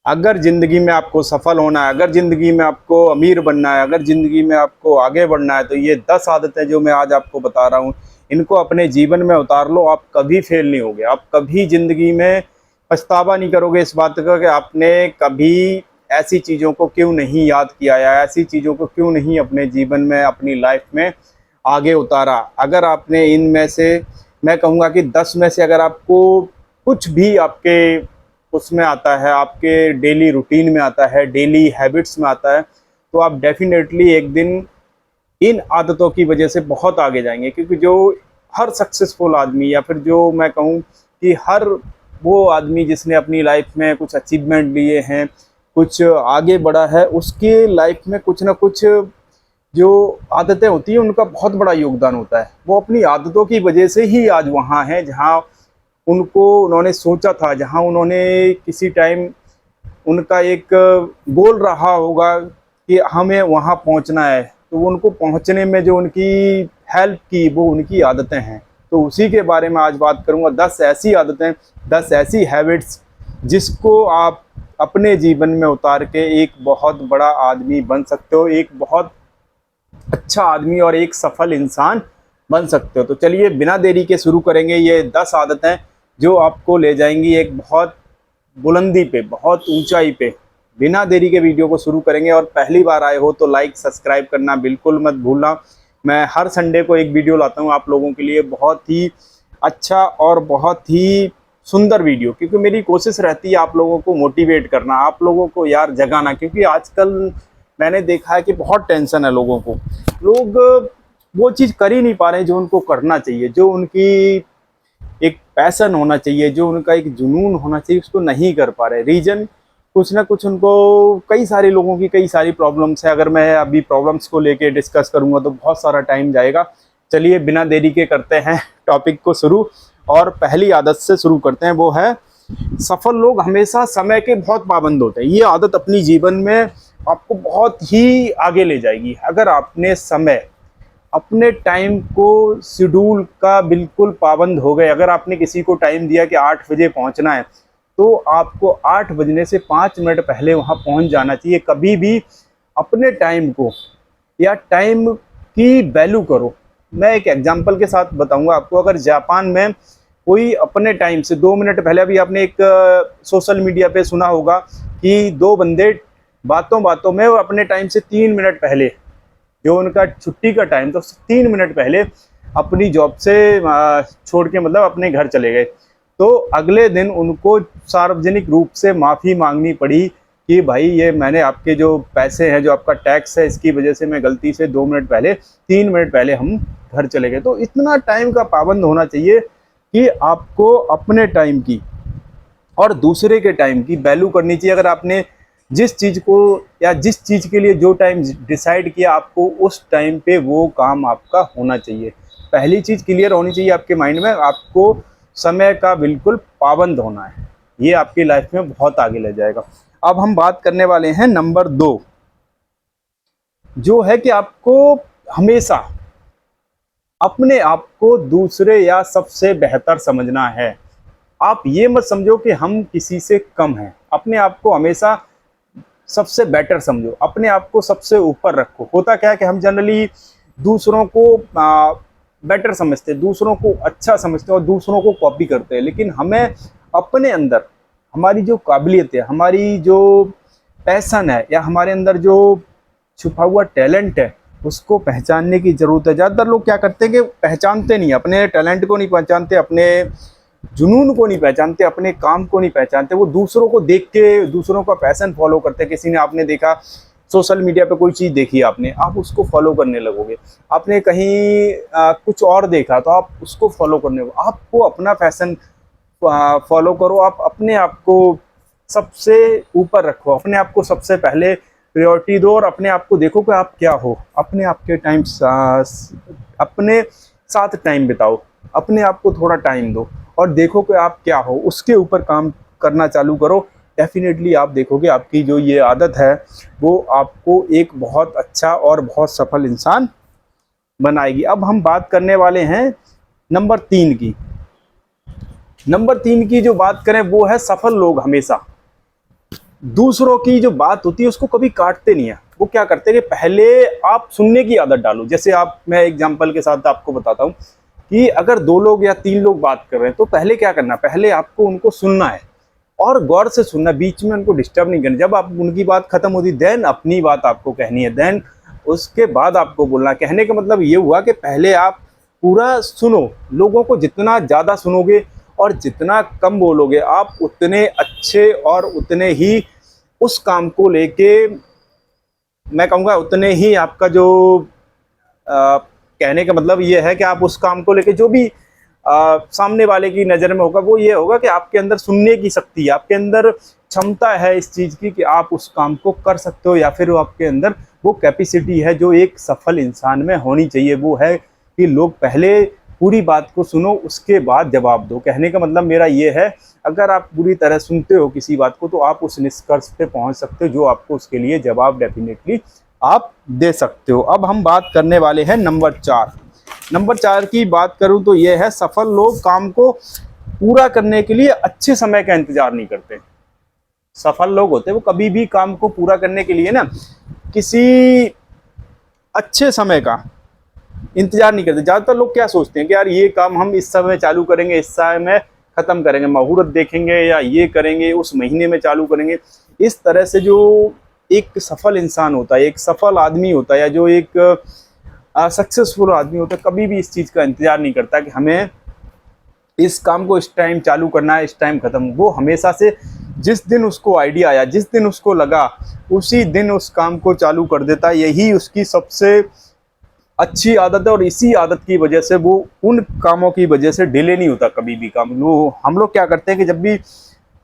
अगर ज़िंदगी में आपको सफल होना है, अगर ज़िंदगी में आपको अमीर बनना है, अगर ज़िंदगी में आपको आगे बढ़ना है, तो ये 10 आदतें जो मैं आज आपको बता रहा हूँ, इनको अपने जीवन में उतार लो। आप कभी फेल नहीं होगे, आप कभी ज़िंदगी में पछतावा नहीं करोगे इस बात का कि आपने कभी ऐसी चीज़ों को क्यों नहीं याद किया या ऐसी चीज़ों को क्यों नहीं अपने जीवन में, अपनी लाइफ में आगे उतारा। अगर आपने इनमें से, मैं कहूँगा कि 10 में से अगर आपको कुछ भी आपके उसमें आता है, आपके डेली रूटीन में आता है, डेली हैबिट्स में आता है, तो आप डेफिनेटली एक दिन इन आदतों की वजह से बहुत आगे जाएंगे। क्योंकि जो हर सक्सेसफुल आदमी, या फिर जो मैं कहूँ कि हर वो आदमी जिसने अपनी लाइफ में कुछ अचीवमेंट लिए हैं, कुछ आगे बढ़ा है, उसके लाइफ में कुछ ना कुछ जो आदतें होती हैं उनका बहुत बड़ा योगदान होता है। वो अपनी आदतों की वजह से ही आज वहाँ हैं जहाँ उन्होंने सोचा था, जहाँ उन्होंने किसी टाइम उनका एक गोल रहा होगा कि हमें वहाँ पहुँचना है, तो वो उनको पहुँचने में जो उनकी हेल्प की वो उनकी आदतें हैं। तो उसी के बारे में आज बात करूँगा। 10 ऐसी आदतें, 10 ऐसी हैबिट्स जिसको आप अपने जीवन में उतार के एक बहुत बड़ा आदमी बन सकते हो, एक बहुत अच्छा आदमी और एक सफल इंसान बन सकते हो। तो चलिए बिना देरी के शुरू करेंगे। ये 10 आदतें जो आपको ले जाएंगी एक बहुत बुलंदी पे, बहुत ऊंचाई पे। बिना देरी के वीडियो को शुरू करेंगे। और पहली बार आए हो तो लाइक सब्सक्राइब करना बिल्कुल मत भूलना। मैं हर संडे को एक वीडियो लाता हूँ आप लोगों के लिए, बहुत ही अच्छा और बहुत ही सुंदर वीडियो, क्योंकि मेरी कोशिश रहती है आप लोगों को मोटिवेट करना, आप लोगों को यार जगाना। क्योंकि आजकल मैंने देखा है कि बहुत टेंशन है लोगों को, लोग वो चीज़ कर ही नहीं पा रहे हैं जो उनको करना चाहिए, जो उनकी एक पैशन होना चाहिए, जो उनका एक जुनून होना चाहिए, उसको नहीं कर पा रहे। रीज़न कुछ ना कुछ उनको, कई सारे लोगों की कई सारी प्रॉब्लम्स है। अगर मैं अभी प्रॉब्लम्स को लेके डिस्कस करूंगा तो बहुत सारा टाइम जाएगा। चलिए बिना देरी के करते हैं टॉपिक को शुरू, और पहली आदत से शुरू करते हैं। वो है, सफल लोग हमेशा समय के बहुत पाबंद होते हैं। ये आदत अपनी जीवन में आपको बहुत ही आगे ले जाएगी। अगर आपने समय, अपने टाइम को, शेड्यूल का बिल्कुल पाबंद हो गए। अगर आपने किसी को टाइम दिया कि 8 बजे पहुंचना है, तो आपको 8 बजने से 5 मिनट पहले वहां पहुंच जाना चाहिए। कभी भी अपने टाइम को या टाइम की वैल्यू करो। मैं एक एग्जांपल के साथ बताऊंगा आपको। अगर जापान में कोई अपने टाइम से 2 मिनट पहले, अभी आपने एक सोशल मीडिया पे सुना होगा कि 2 बंदे बातों बातों में वो अपने टाइम से 3 मिनट पहले, जो उनका छुट्टी का टाइम था, 3 मिनट पहले अपनी जॉब से छोड़ के, मतलब अपने घर चले गए। तो अगले दिन उनको सार्वजनिक रूप से माफ़ी मांगनी पड़ी कि भाई ये मैंने आपके जो पैसे हैं, जो आपका टैक्स है, इसकी वजह से मैं गलती से 2 मिनट पहले, 3 मिनट पहले हम घर चले गए। तो इतना टाइम का पाबंद होना चाहिए कि आपको अपने टाइम की और दूसरे के टाइम की वैल्यू करनी चाहिए। अगर आपने जिस चीज़ को या जिस चीज़ के लिए जो टाइम डिसाइड किया, आपको उस टाइम पे वो काम आपका होना चाहिए। पहली चीज़ क्लियर होनी चाहिए आपके माइंड में, आपको समय का बिल्कुल पाबंद होना है। ये आपकी लाइफ में बहुत आगे ले जाएगा। अब हम बात करने वाले हैं नंबर 2, जो है कि आपको हमेशा अपने आप को दूसरे या सबसे बेहतर समझना है। आप ये मत समझो कि हम किसी से कम हैं। अपने आप को हमेशा सबसे बेटर समझो, अपने आप को सबसे ऊपर रखो। होता क्या है कि हम जनरली दूसरों को बेटर समझते हैं, दूसरों को अच्छा समझते हैं और दूसरों को कॉपी करते हैं। लेकिन हमें अपने अंदर हमारी जो काबिलियत है, हमारी जो पैशन है, या हमारे अंदर जो छुपा हुआ टैलेंट है, उसको पहचानने की ज़रूरत है। ज़्यादातर लोग क्या करते हैं कि पहचानते नहीं, अपने टैलेंट को नहीं पहचानते, अपने जुनून को नहीं पहचानते, अपने काम को नहीं पहचानते। वो दूसरों को देख के दूसरों का पैशन फॉलो करते हैं। किसी ने, आपने देखा सोशल मीडिया पे कोई चीज़ देखी आपने, आप उसको फॉलो करने लगोगे। आपने कहीं कुछ और देखा तो आप उसको फॉलो करने लगोगे। आपको अपना पैशन फॉलो करो। आप अपने आप को सबसे ऊपर रखो, अपने आप को सबसे पहले प्रायोरिटी दो, और अपने आप को देखो कि आप क्या हो। अपने आप के टाइम, अपने साथ टाइम बिताओ, अपने आप को थोड़ा टाइम दो और देखो कि आप क्या हो। उसके ऊपर काम करना चालू करो। डेफिनेटली आप देखोगे आपकी जो ये आदत है वो आपको एक बहुत अच्छा और बहुत सफल इंसान बनाएगी। अब हम बात करने वाले हैं नंबर 3 की। नंबर 3 की जो बात करें वो है, सफल लोग हमेशा दूसरों की जो बात होती है उसको कभी काटते नहीं है। वो क्या करते हैं कि पहले आप सुनने की आदत डालो। जैसे मैं एग्जांपल के साथ आपको बताता हूँ कि अगर 2 लोग या 3 लोग बात कर रहे हैं तो पहले क्या करना, पहले आपको उनको सुनना है और गौर से सुनना, बीच में उनको डिस्टर्ब नहीं करना। जब आप उनकी बात खत्म होती देन अपनी बात आपको कहनी है, देन उसके बाद आपको बोलना। कहने का मतलब ये हुआ कि पहले आप पूरा सुनो। लोगों को जितना ज़्यादा सुनोगे और जितना कम बोलोगे आप उतने अच्छे और उतने ही उस काम को लेके, मैं कहूँगा उतने ही आपका जो कहने का मतलब ये है कि आप उस काम को लेके जो भी सामने वाले की नज़र में होगा वो ये होगा कि आपके अंदर सुनने की शक्ति है, आपके अंदर क्षमता है इस चीज़ की कि आप उस काम को कर सकते हो, या फिर वो आपके अंदर वो कैपेसिटी है जो एक सफल इंसान में होनी चाहिए। वो है कि लोग पहले पूरी बात को सुनो उसके बाद जवाब दो। कहने का मतलब मेरा ये है, अगर आप पूरी तरह सुनते हो किसी बात को तो आप उस निष्कर्ष पे पहुंच सकते हो जो आपको उसके लिए जवाब डेफिनेटली आप दे सकते हो। अब हम बात करने वाले हैं नंबर 4। नंबर 4 की बात करूं तो ये है, सफल लोग काम को पूरा करने के लिए अच्छे समय का इंतजार नहीं करते। सफल लोग होते हैं वो कभी भी काम को पूरा करने के लिए ना किसी अच्छे समय का इंतजार नहीं करते। ज़्यादातर लोग क्या सोचते हैं कि यार ये काम हम इस समय चालू करेंगे, इस समय ख़त्म करेंगे, मुहूर्त देखेंगे या ये करेंगे, उस महीने में चालू करेंगे। इस तरह से जो एक सफल इंसान होता है, एक सफल आदमी होता है, या जो एक सक्सेसफुल आदमी होता है, कभी भी इस चीज़ का इंतजार नहीं करता कि हमें इस काम को इस टाइम चालू करना है, इस टाइम ख़त्म। वो हमेशा से जिस दिन उसको आइडिया आया, जिस दिन उसको लगा, उसी दिन उस काम को चालू कर देता है। यही उसकी सबसे अच्छी आदत है और इसी आदत की वजह से वो उन कामों की वजह से डिले नहीं होता कभी भी काम। हम लोग क्या करते हैं कि जब भी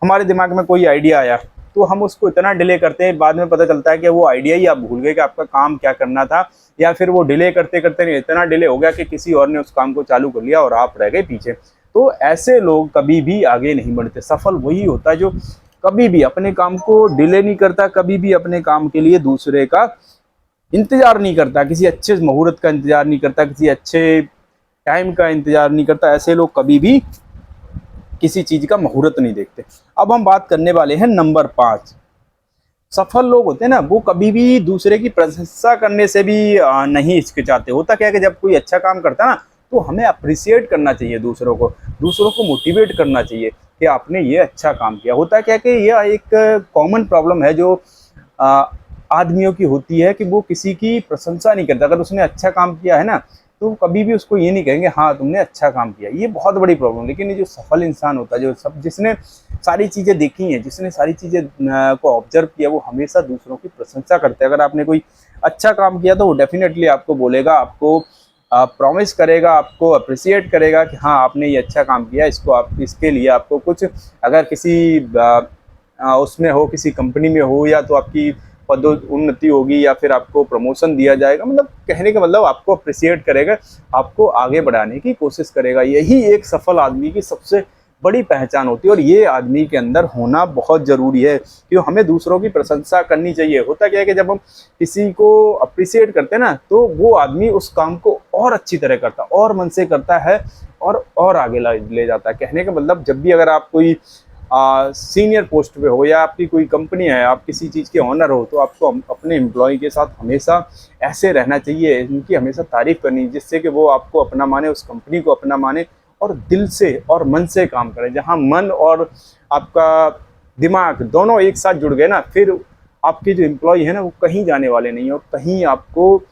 हमारे दिमाग में कोई आइडिया आया तो हम उसको इतना डिले करते हैं, बाद में पता चलता है कि वो आइडिया ही आप भूल गए कि आपका काम क्या करना था, या फिर वो डिले करते करते नहीं इतना डिले हो गया कि किसी और ने उस काम को चालू कर लिया और आप रह गए पीछे। तो ऐसे लोग कभी भी आगे नहीं बढ़ते। सफल वही होता है जो कभी भी अपने काम को डिले नहीं करता, कभी भी अपने काम के लिए दूसरे का इंतजार नहीं करता, किसी अच्छे मुहूर्त का इंतजार नहीं करता, किसी अच्छे टाइम का इंतजार नहीं करता। ऐसे लोग कभी भी किसी चीज़ का मुहूर्त नहीं देखते। अब हम बात करने वाले हैं नंबर 5। सफल लोग होते हैं ना वो कभी भी दूसरे की प्रशंसा करने से भी नहीं हिचकिचाते। होता क्या है कि जब कोई अच्छा काम करता है ना तो हमें अप्रिशिएट करना चाहिए, दूसरों को मोटिवेट करना चाहिए कि आपने ये अच्छा काम किया। होता क्या है कि यह एक कॉमन प्रॉब्लम है जो आदमियों की होती है कि वो किसी की प्रशंसा नहीं करता। अगर उसने अच्छा काम किया है ना तो कभी भी उसको ये नहीं कहेंगे हाँ तुमने अच्छा काम किया। ये बहुत बड़ी प्रॉब्लम। लेकिन ये जो सफल इंसान होता है, जो जिसने सारी चीज़ें देखी हैं, जिसने सारी चीज़ें को ऑब्जर्व किया, वो हमेशा दूसरों की प्रशंसा करते हैं। अगर आपने कोई अच्छा काम किया तो वो डेफिनेटली आपको बोलेगा, आपको प्रॉमिस करेगा, आपको अप्रिशिएट करेगा कि हाँ आपने ये अच्छा काम किया, इसके लिए आपको कुछ, अगर किसी उसमें हो, किसी कंपनी में हो, या तो आपकी पदोन्नति होगी या फिर आपको प्रमोशन दिया जाएगा। मतलब कहने का मतलब आपको अप्रिशिएट करेगा, आपको आगे बढ़ाने की कोशिश करेगा। यही एक सफल आदमी की सबसे बड़ी पहचान होती है और ये आदमी के अंदर होना बहुत ज़रूरी है कि हमें दूसरों की प्रशंसा करनी चाहिए। होता क्या है कि जब हम किसी को अप्रिशिएट करते हैं ना तो वो आदमी उस काम को और अच्छी तरह करता, और मन से करता है और आगे ले जाता है। कहने का मतलब जब भी अगर आप कोई सीनियर पोस्ट पे हो या आपकी कोई कंपनी है, आप किसी चीज़ के ऑनर हो, तो आपको अपने एम्प्लॉय के साथ हमेशा ऐसे रहना चाहिए, उनकी हमेशा तारीफ़ करनी, जिससे कि वो आपको अपना माने, उस कंपनी को अपना माने और दिल से और मन से काम करें। जहाँ मन और आपका दिमाग दोनों एक साथ जुड़ गए ना, फिर आपके जो एम्प्लॉय है ना वो कहीं जाने वाले नहीं, और कहीं आपको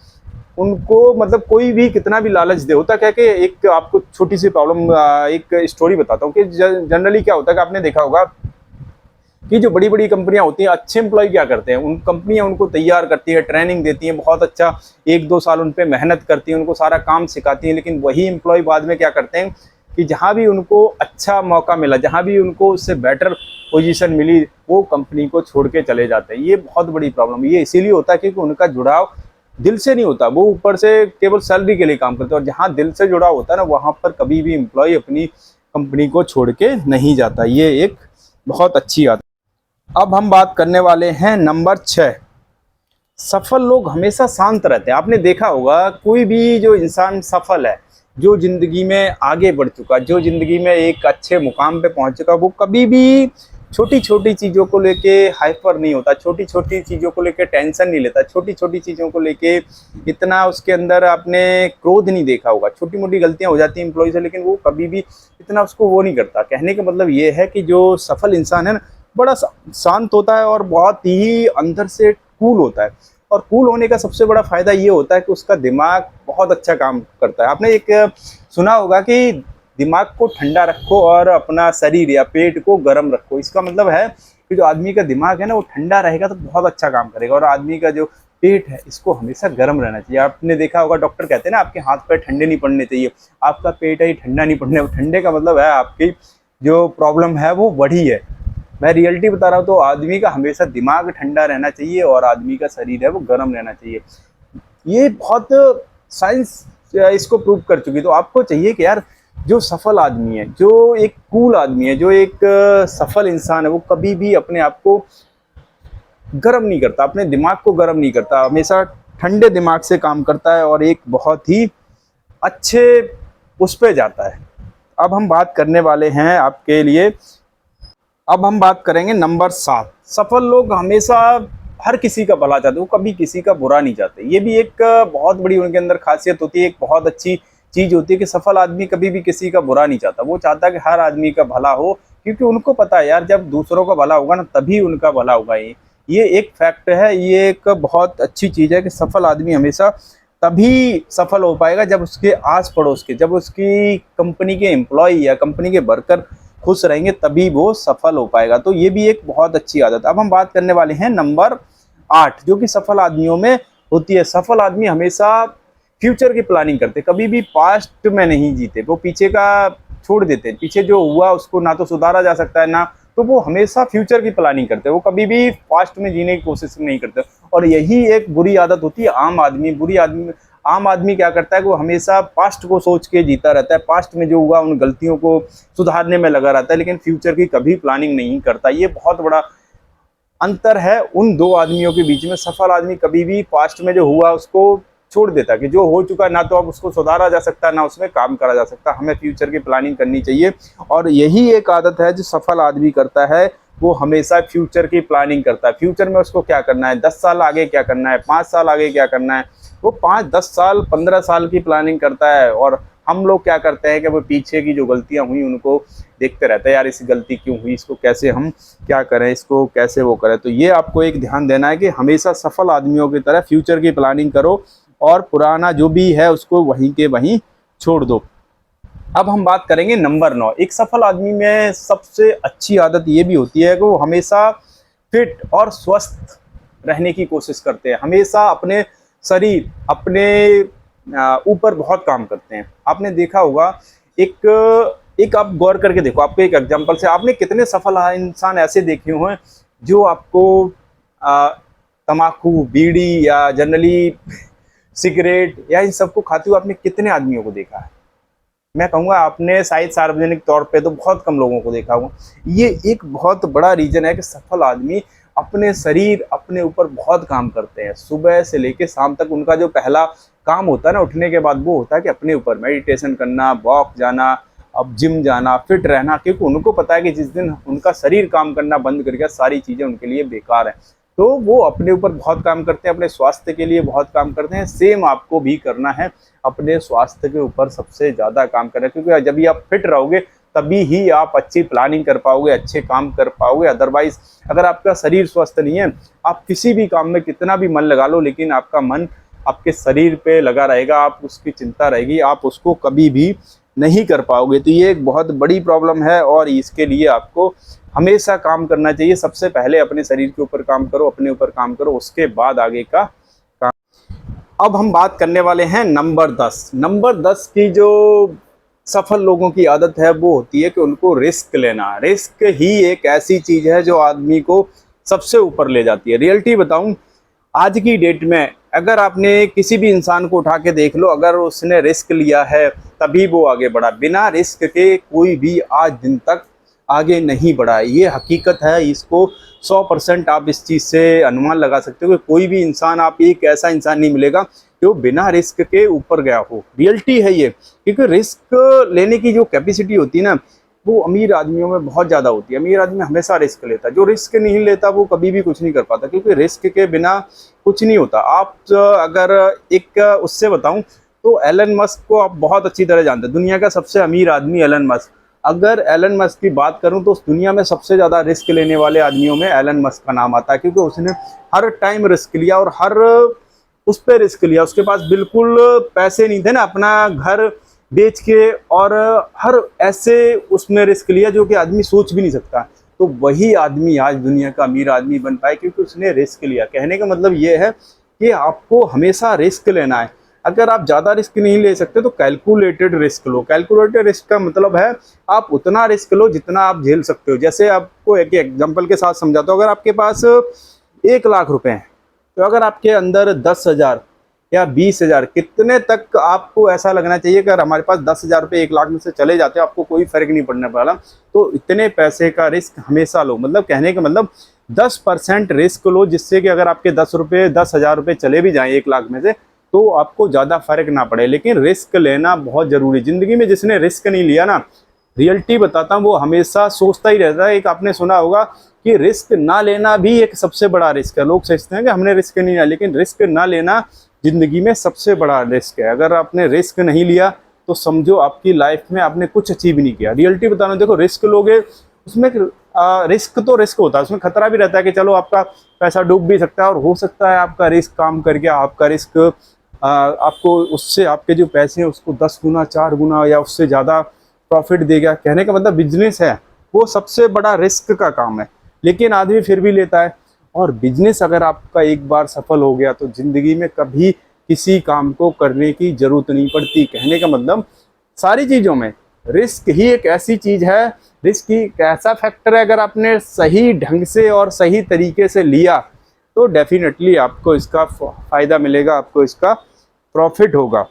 उनको मतलब कोई भी कितना भी लालच दे। होता क्या कि एक आपको छोटी सी प्रॉब्लम, एक स्टोरी बताता हूँ कि जनरली क्या होता है कि आपने देखा होगा कि जो बड़ी बड़ी कंपनियां होती हैं, अच्छे एम्प्लॉय क्या करते हैं, उन कंपनियां उनको तैयार करती है, ट्रेनिंग देती हैं, बहुत अच्छा 1-2 साल उन पर मेहनत करती हैं, उनको सारा काम सिखाती हैं। लेकिन वही एम्प्लॉय बाद में क्या करते हैं कि जहाँ भी उनको अच्छा मौका मिला, जहाँ भी उनको उससे बेटर पोजीशन मिली, वो कंपनी को छोड़ के चले जाते हैं। ये बहुत बड़ी प्रॉब्लम है। ये इसीलिए होता है क्योंकि उनका जुड़ाव दिल से नहीं होता, वो ऊपर से केवल सैलरी के लिए काम करते हैं। और जहाँ दिल से जुड़ा होता है ना वहाँ पर कभी भी एम्प्लॉय अपनी कंपनी को छोड़ के नहीं जाता। ये एक बहुत अच्छी आदत। अब हम बात करने वाले हैं नंबर 6। सफल लोग हमेशा शांत रहते हैं। आपने देखा होगा कोई भी जो इंसान सफल है, जो जिंदगी में आगे बढ़ चुका, जो जिंदगी में एक अच्छे मुकाम पे पहुंच चुका, वो कभी भी छोटी छोटी चीज़ों को लेके हाइपर नहीं होता, छोटी छोटी चीज़ों को लेके टेंशन नहीं लेता, छोटी छोटी चीज़ों को लेके इतना उसके अंदर आपने क्रोध नहीं देखा होगा। छोटी मोटी गलतियां हो जाती हैं एम्प्लॉय से, लेकिन वो कभी भी इतना उसको वो नहीं करता। कहने का मतलब ये है कि जो सफल इंसान है ना, बड़ा शांत होता है और बहुत ही अंदर से कूल होता है। और कूल होने का सबसे बड़ा फायदा ये होता है कि उसका दिमाग बहुत अच्छा काम करता है। आपने एक सुना होगा कि दिमाग को ठंडा रखो और अपना शरीर या पेट को गर्म रखो। इसका मतलब है कि जो आदमी का दिमाग है ना, वो ठंडा रहेगा तो बहुत अच्छा काम करेगा, और आदमी का जो पेट है इसको हमेशा गर्म रहना चाहिए। आपने देखा होगा डॉक्टर कहते हैं ना, आपके हाथ पैर ठंडे नहीं पड़ने चाहिए, आपका पेट है ठंडा नहीं पड़ने। ठंडे का मतलब है आपकी जो प्रॉब्लम है वो बढ़ी है। मैं रियलिटी बता रहा हूँ। तो आदमी का हमेशा दिमाग ठंडा रहना चाहिए और आदमी का शरीर है वो गर्म रहना चाहिए। ये बहुत साइंस इसको प्रूव कर चुकी। तो आपको चाहिए कि यार जो सफल आदमी है, जो एक कूल आदमी है, जो एक सफल इंसान है, वो कभी भी अपने आप को गर्म नहीं करता, अपने दिमाग को गर्म नहीं करता, हमेशा ठंडे दिमाग से काम करता है और एक बहुत ही अच्छे उस पे जाता है। अब हम बात करने वाले हैं आपके लिए, अब हम बात करेंगे नंबर 7। सफल लोग हमेशा हर किसी का भला चाहते, वो कभी किसी का बुरा नहीं चाहते। ये भी एक बहुत बड़ी उनके अंदर खासियत होती है, एक बहुत अच्छी चीज होती है कि सफल आदमी कभी भी किसी का बुरा नहीं चाहता। वो चाहता है कि हर आदमी का भला हो, क्योंकि उनको पता है यार जब दूसरों का भला होगा ना तभी उनका भला होगा। ये एक फैक्ट है, ये एक बहुत अच्छी चीज है कि सफल आदमी हमेशा तभी सफल हो पाएगा जब उसके आस पड़ोस के, जब उसकी कंपनी के एम्प्लॉय या कंपनी के वर्कर खुश रहेंगे, तभी वो सफल हो पाएगा। तो ये भी एक बहुत अच्छी आदत। अब हम बात करने वाले हैं नंबर 8, जो कि सफल आदमियों में होती है। सफल आदमी हमेशा फ्यूचर की प्लानिंग करते, कभी भी पास्ट में नहीं जीते, वो पीछे का छोड़ देते। पीछे जो हुआ उसको ना तो सुधारा जा सकता है ना, तो वो हमेशा फ्यूचर की प्लानिंग करते, वो कभी भी पास्ट में जीने की कोशिश नहीं करते। और यही एक बुरी आदत होती है आम आदमी। आम आदमी क्या करता है कि वो हमेशा पास्ट को सोच के जीता रहता है, पास्ट में जो हुआ उन गलतियों को सुधारने में लगा रहता है, लेकिन फ्यूचर की कभी प्लानिंग नहीं करता। ये बहुत बड़ा अंतर है उन दो आदमियों के बीच में। सफल आदमी कभी भी पास्ट में जो हुआ उसको छोड़ देता है कि जो हो चुका ना तो अब उसको सुधारा जा सकता है ना उसमें काम करा जा सकता। हमें फ्यूचर की प्लानिंग करनी चाहिए, और यही एक आदत है जो सफल आदमी करता है। वो हमेशा फ्यूचर की प्लानिंग करता है। फ्यूचर में उसको क्या करना है, 10 साल आगे क्या करना है, 5 साल आगे क्या करना है, वो 5, 10 साल, 15 साल की प्लानिंग करता है। और हम लोग क्या करते हैं कि वो पीछे की जो गलतियां हुई उनको देखते रहते हैं, यार इस गलती क्यों हुई, इसको कैसे हम क्या करें, इसको कैसे वो करें। तो ये आपको एक ध्यान देना है कि हमेशा सफल आदमियों की तरह फ्यूचर की प्लानिंग करो और पुराना जो भी है उसको वहीं के वहीं छोड़ दो। अब हम बात करेंगे नंबर 9। एक सफल आदमी में सबसे अच्छी आदत ये भी होती है कि वो हमेशा फिट और स्वस्थ रहने की कोशिश करते हैं। हमेशा अपने शरीर, अपने ऊपर बहुत काम करते हैं। आपने देखा होगा, एक आप गौर करके देखो, आपको एक एग्जांपल से, आपने कितने सफल इंसान ऐसे देखे हुए हैं जो आपको तम्बाकू, बीड़ी या जनरली सिगरेट या इन सबको खाते हुए आपने कितने आदमियों को देखा है? मैं कहूँगा आपने शायद सार्वजनिक तौर पे तो बहुत कम लोगों को देखा होगा। ये एक बहुत बड़ा रीजन है कि सफल आदमी अपने शरीर, अपने ऊपर बहुत काम करते हैं। सुबह से लेके शाम तक उनका जो पहला काम होता है ना उठने के बाद, वो होता है कि अपने ऊपर मेडिटेशन करना, वॉक जाना, अब जिम जाना, फिट रहना। क्योंकि उनको पता है कि जिस दिन उनका शरीर काम करना बंद कर गया, सारी चीज़ें उनके लिए बेकार हैं। तो वो अपने ऊपर बहुत काम करते हैं, अपने स्वास्थ्य के लिए बहुत काम करते हैं। सेम आपको भी करना है, अपने स्वास्थ्य के ऊपर सबसे ज़्यादा काम करना है, क्योंकि जब भी आप फिट रहोगे तभी ही आप अच्छी प्लानिंग कर पाओगे, अच्छे काम कर पाओगे। अदरवाइज अगर आपका शरीर स्वस्थ नहीं है, आप किसी भी काम में कितना भी मन लगा लो, लेकिन आपका मन आपके शरीर पे लगा रहेगा, आप उसकी चिंता रहेगी, आप उसको कभी भी नहीं कर पाओगे। तो ये एक बहुत बड़ी प्रॉब्लम है और इसके लिए आपको हमेशा काम करना चाहिए। सबसे पहले अपने शरीर के ऊपर काम करो, अपने ऊपर काम करो, उसके बाद आगे का काम। अब हम बात करने वाले हैं नंबर 10। नंबर 10 की जो सफल लोगों की आदत है वो होती है कि उनको रिस्क लेना। रिस्क ही एक ऐसी चीज है जो आदमी को सबसे ऊपर ले जाती है। रियलिटी बताऊं, आज की डेट में अगर आपने किसी भी इंसान को उठा के देख लो, अगर उसने रिस्क लिया है तभी वो आगे बढ़ा। बिना रिस्क के कोई भी आज दिन तक आगे नहीं बढ़ा। ये हकीकत है, इसको 100% आप इस चीज़ से अनुमान लगा सकते हो कि कोई भी इंसान, आप एक ऐसा इंसान नहीं मिलेगा जो बिना रिस्क के ऊपर गया हो। रियलिटी है ये, क्योंकि रिस्क लेने की जो कैपेसिटी होती है ना, वो अमीर आदमियों में बहुत ज़्यादा होती है। अमीर आदमी हमेशा रिस्क लेता है, जो रिस्क नहीं लेता वो कभी भी कुछ नहीं कर पाता, क्योंकि रिस्क के बिना कुछ नहीं होता। आप अगर एक उससे बताऊं तो एलन मस्क को आप बहुत अच्छी तरह जानते हैं, दुनिया का सबसे अमीर आदमी एलन मस्क। अगर एलन मस्क की बात करूं तो उस दुनिया में सबसे ज़्यादा रिस्क लेने वाले आदमियों में एलन मस्क का नाम आता है, क्योंकि उसने हर टाइम रिस्क लिया और हर उस पर रिस्क लिया। उसके पास बिल्कुल पैसे नहीं थे ना, अपना घर बेच के, और हर ऐसे उसने रिस्क लिया जो कि आदमी सोच भी नहीं सकता। तो वही आदमी आज दुनिया का अमीर आदमी बन पाए, क्योंकि उसने रिस्क लिया। कहने का मतलब ये है कि आपको हमेशा रिस्क लेना है। अगर आप ज़्यादा रिस्क नहीं ले सकते तो कैलकुलेटेड रिस्क लो। कैलकुलेटेड रिस्क का मतलब है आप उतना रिस्क लो जितना आप झेल सकते हो। जैसे आपको एक एग्जांपल के साथ समझाता हूँ। अगर आपके पास 1,00,000 रुपए हैं, तो अगर आपके अंदर 10,000 या 20,000, कितने तक आपको ऐसा लगना चाहिए कि अगर हमारे पास 10,000 रुपये 1,00,000 में से चले जाते हैं, आपको कोई फर्क नहीं पड़ने वाला, तो इतने पैसे का रिस्क हमेशा लो। मतलब कहने का मतलब 10% रिस्क लो, जिससे कि अगर आपके 10,000 रुपये चले भी जाएं 1,00,000 में से, तो आपको ज़्यादा फर्क ना पड़े। लेकिन रिस्क लेना बहुत ज़रूरी। ज़िंदगी में जिसने रिस्क नहीं लिया ना, रियलिटी बताता हूँ, वो हमेशा सोचता ही रहता है। एक आपने सुना होगा कि रिस्क ना लेना भी एक सबसे बड़ा रिस्क है। लोग सोचते हैं कि हमने रिस्क नहीं लिया, लेकिन रिस्क ना लेना ज़िंदगी में सबसे बड़ा रिस्क है। अगर आपने रिस्क नहीं लिया तो समझो आपकी लाइफ में आपने कुछ अचीव नहीं किया। रियलिटी बताना, देखो रिस्क लोगे, उसमें रिस्क तो रिस्क होता है, उसमें खतरा भी रहता है कि चलो आपका पैसा डूब भी सकता है, और हो सकता है आपका रिस्क काम कर गया। आपका रिस्क आपको उससे आपके जो पैसे हैं उसको 10 गुना 4 गुना या उससे ज़्यादा प्रॉफिट देगा। कहने का मतलब बिजनेस है वो सबसे बड़ा रिस्क का काम है, लेकिन आदमी फिर भी लेता है। और बिजनेस अगर आपका एक बार सफल हो गया तो ज़िंदगी में कभी किसी काम को करने की ज़रूरत नहीं पड़ती। कहने का मतलब सारी चीज़ों में रिस्क ही एक ऐसी चीज़ है, रिस्क ही एक ऐसा फैक्टर है, अगर आपने सही ढंग से और सही तरीके से लिया तो डेफिनेटली आपको इसका फ़ायदा मिलेगा, आपको इसका प्रॉफिट होगा।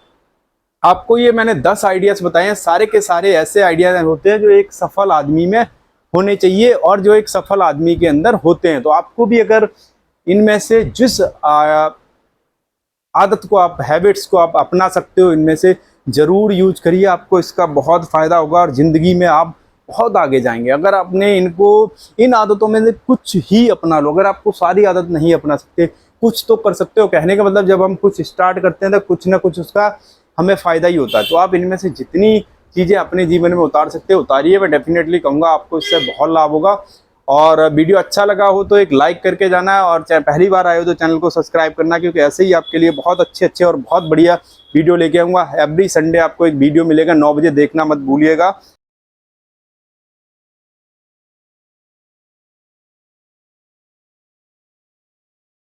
आपको ये मैंने 10 आइडियाज़ बताए हैं, सारे के सारे ऐसे आइडियाज़ होते हैं जो एक सफल आदमी में होने चाहिए और जो एक सफल आदमी के अंदर होते हैं। तो आपको भी अगर इनमें से जिस आदत को आप, हैबिट्स को आप अपना सकते हो, इनमें से ज़रूर यूज करिए, आपको इसका बहुत फ़ायदा होगा और ज़िंदगी में आप बहुत आगे जाएंगे। अगर आपने इन आदतों में से कुछ ही अपना लो, अगर आपको सारी आदत नहीं अपना सकते, कुछ तो कर सकते हो। कहने का मतलब जब हम कुछ स्टार्ट करते हैं तो कुछ ना कुछ उसका हमें फ़ायदा ही होता है। तो आप इनमें से जितनी चीज़ें अपने जीवन में उतार सकते हो उतारिए। मैं डेफिनेटली कहूँगा आपको इससे बहुत लाभ होगा। और वीडियो अच्छा लगा हो तो एक लाइक करके जाना है, और चाहे पहली बार आए हो तो चैनल को सब्सक्राइब करना, क्योंकि ऐसे ही आपके लिए बहुत अच्छे और बहुत बढ़िया वीडियो लेके आऊँगा। एवरी संडे आपको एक वीडियो मिलेगा 9 बजे, देखना मत भूलिएगा।